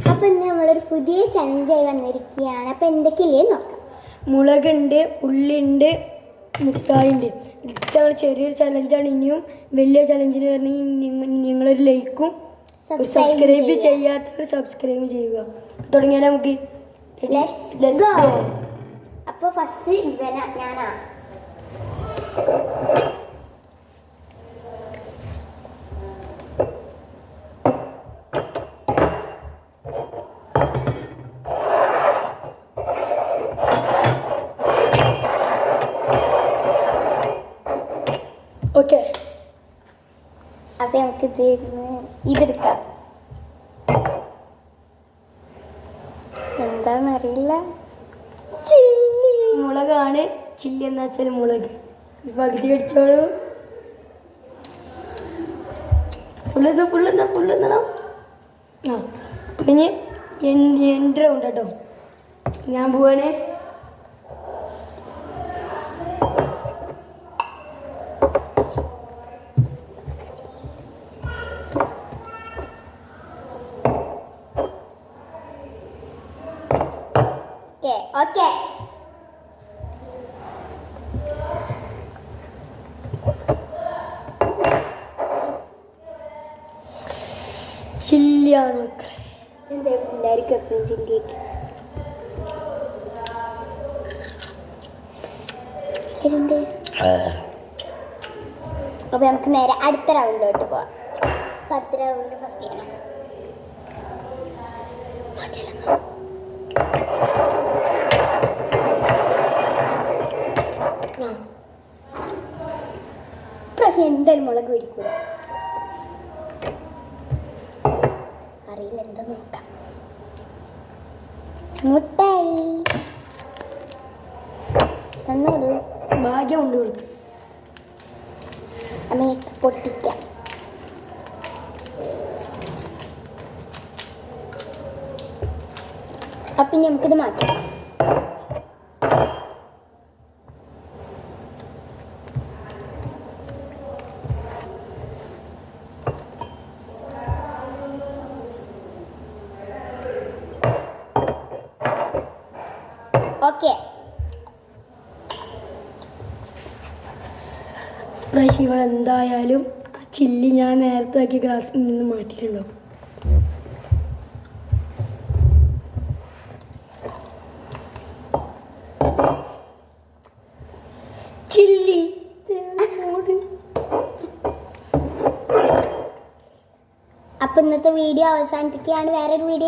അപ്പം ഇന്ന് നമ്മളൊരു പുതിയ ചലഞ്ചായി വന്നിരിക്കുകയാണ്. അപ്പം എന്തൊക്കെയില്ലേ നോക്കാം. മുളകുണ്ട്, ഉള്ളിയുണ്ട്, മുട്ടായിണ്ട്. ഇത് ചെറിയൊരു ചലഞ്ചാണ്. ഇനിയും വലിയ ചലഞ്ചിന് പറഞ്ഞാൽ നിങ്ങളൊരു ലൈക്കും സബ്സ്ക്രൈബ് ചെയ്യാത്തവർ സബ്സ്ക്രൈബ് ചെയ്യുക. തുടങ്ങിയാൽ നമുക്ക് അപ്പോൾ ഫസ്റ്റ് ഞാനാ. ഓക്കെ, അപ്പം നമുക്ക് ഇതെടുക്കാം. എന്താന്നറിയില്ല. മുളകാണ്. ചില്ലി എന്ന് വെച്ചാൽ മുളക്. പകുതി വെച്ചോളൂ. ഫുള്ളെന്നണം. ആ പിന്നെ എൻ്റെ ഉണ്ട് കേട്ടോ. ഞാൻ പോവാണ്. ഓക്കെ ചില്ലിയാണ് മക്കളെ. എന്താ എല്ലാവർക്കും എപ്പോഴും ചില്ലി ഇട്ടുണ്ട്. അപ്പൊ നമുക്ക് നേരെ അടുത്ത റൗണ്ടിലോട്ട് പോവാം. അടുത്ത റൗണ്ട് ഫസ്റ്റ് ചെയ്യണം. പക്ഷെ എന്തായാലും മുളക് പിടിക്കൂല. അറിയില്ല, എന്താ നോക്കാം. മുട്ടായി തന്നോളൂ. ഭാഗ്യം കൊണ്ട് കൊടുക്കും. അമ്മയൊക്കെ പൊട്ടിക്കാം. അപ്പം നമുക്കിത് മാറ്റാം. ഓക്കെ, പ്രാവശ്യം ഇവിടെ എന്തായാലും ആ ചില്ലി ഞാൻ നേരത്തെ ആക്കിയ ഗ്ലാസ്സിൽ നിന്ന് മാറ്റിയിട്ടുണ്ടോ. ചില്ലി അപ്പൊ ഇന്നത്തെ വീഡിയോ അവസാനിപ്പിക്കുകയാണ്. വേറൊരു വീഡിയോ